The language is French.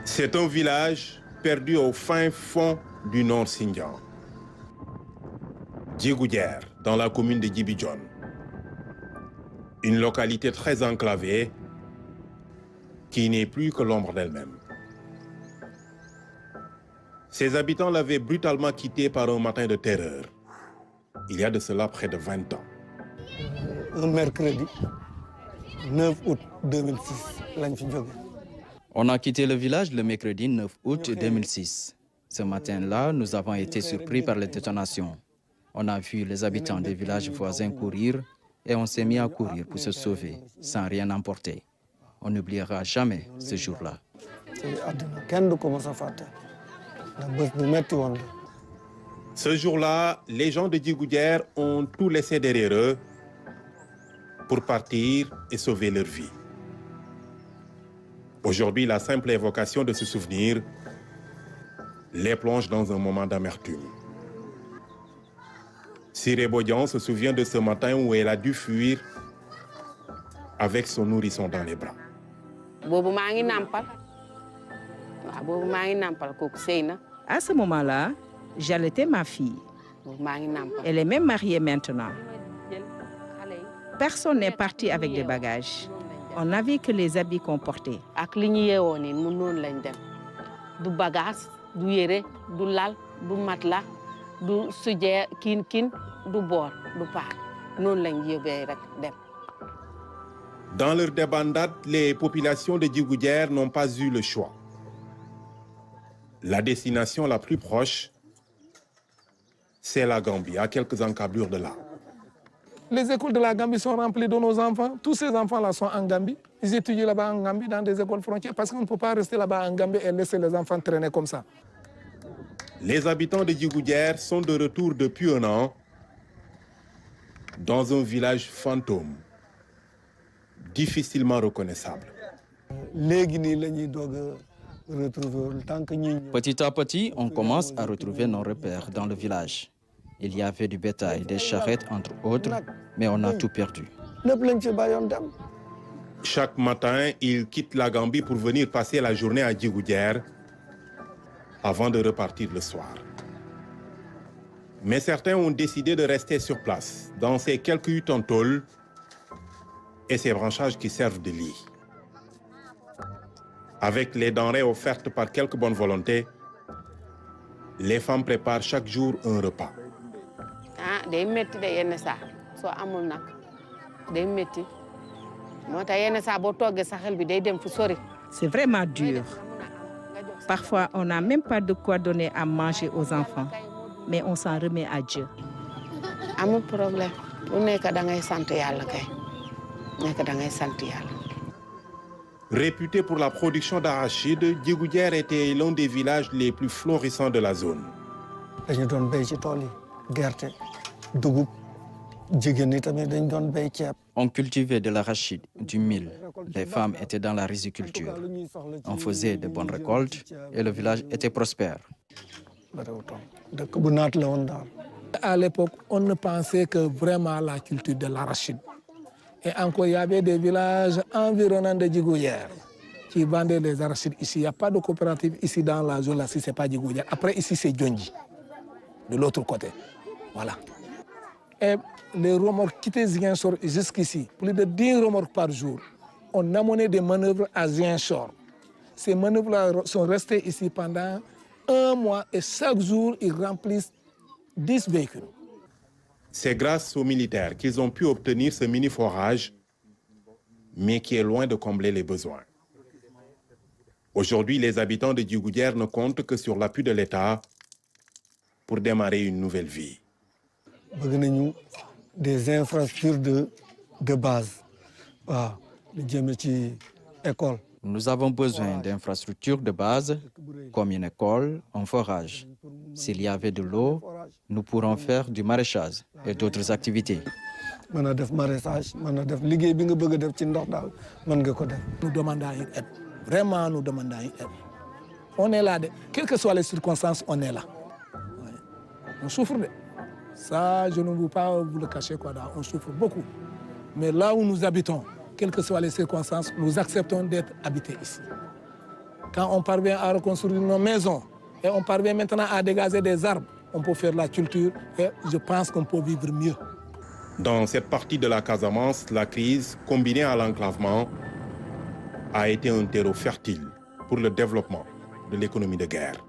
C'est un village perdu au fin fond du Nord Xinjiang. Djigoudière, dans la commune de Djibidjon. Une localité très enclavée qui n'est plus que l'ombre d'elle-même. Ses habitants l'avaient brutalement quittée par un matin de terreur. Il y a de cela près de 20 ans. Un mercredi, 9 août 2006, on a quitté le village le mercredi 9 août 2006. Ce matin-là, nous avons été surpris par les détonations. On a vu les habitants des villages voisins courir et on s'est mis à courir pour se sauver, sans rien emporter. On n'oubliera jamais ce jour-là. Ce jour-là, les gens de Djigoudière ont tout laissé derrière eux pour partir et sauver leur vie. Aujourd'hui, la simple évocation de ce souvenir les plonge dans un moment d'amertume. Siré Bodian se souvient de ce matin où elle a dû fuir avec son nourrisson dans les bras. À ce moment-là, j'allaitais ma fille. Elle est même mariée maintenant. Personne n'est parti avec des bagages. On n'avait que les habits qu'on portait. Du bagage, du yére, du lal, du matelas, du sujet, du bord, du paak. Dans leur débandade, les populations de Djigoudière n'ont pas eu le choix. La destination la plus proche, c'est la Gambie, à quelques encablures de là. Les écoles de la Gambie sont remplies de nos enfants. Tous ces enfants-là sont en Gambie. Ils étudient là-bas en Gambie, dans des écoles frontières, parce qu'on ne peut pas rester là-bas en Gambie et laisser les enfants traîner comme ça. Les habitants de Djigoudière sont de retour depuis un an dans un village fantôme, difficilement reconnaissable. Petit à petit, on commence à retrouver nos repères dans le village. Il y avait du bétail, des charrettes entre autres, mais on a tout perdu. Chaque matin, ils quittent la Gambie pour venir passer la journée à Djigoudière avant de repartir le soir. Mais certains ont décidé de rester sur place, dans ces quelques huttes en tôle et ces branchages qui servent de lit. Avec les denrées offertes par quelques bonnes volontés, les femmes préparent chaque jour un repas. C'est vraiment dur. Parfois, on n'a même pas de quoi donner à manger aux enfants, mais on s'en remet à Dieu. Réputé pour la production d'arachide, Djigoudière était l'un des villages les plus florissants de la zone. On cultivait de l'arachide, du mil. Les femmes étaient dans la riziculture. On faisait de bonnes récoltes et le village était prospère. À l'époque, on ne pensait que vraiment à la culture de l'arachide. Et encore, il y avait des villages environnants de Djigoudière qui vendaient des arachides ici. Il n'y a pas de coopérative ici dans la zone, là, si ce n'est pas Djigoudière. Après, ici, c'est Djondji, de l'autre côté. Voilà. Et les remorques quittaient Ziguinchor jusqu'ici, plus de 10 remorques par jour. On a mené des manœuvres à Ziguinchor. Ces manœuvres-là sont restées ici pendant 1 mois et chaque jour, ils remplissent 10 véhicules. C'est grâce aux militaires qu'ils ont pu obtenir ce mini-forage, mais qui est loin de combler les besoins. Aujourd'hui, les habitants de Djigoudière ne comptent que sur l'appui de l'État pour démarrer une nouvelle vie. Des infrastructures de base. Nous avons besoin d'infrastructures de base, comme une école, un forage. S'il y avait de l'eau, nous pourrons faire du maraîchage et d'autres activités. Nous demandons une aide. Vraiment, nous demandons une aide. On est là. Quelles que soient les circonstances, on est là. On souffre. Ça, je ne veux pas vous le cacher. On souffre beaucoup. Mais là où nous habitons, quelles que soient les circonstances, nous acceptons d'être habités ici. Quand on parvient à reconstruire nos maisons et on parvient maintenant à dégager des arbres, on peut faire la culture et je pense qu'on peut vivre mieux. Dans cette partie de la Casamance, la crise, combinée à l'enclavement, a été un terreau fertile pour le développement de l'économie de guerre.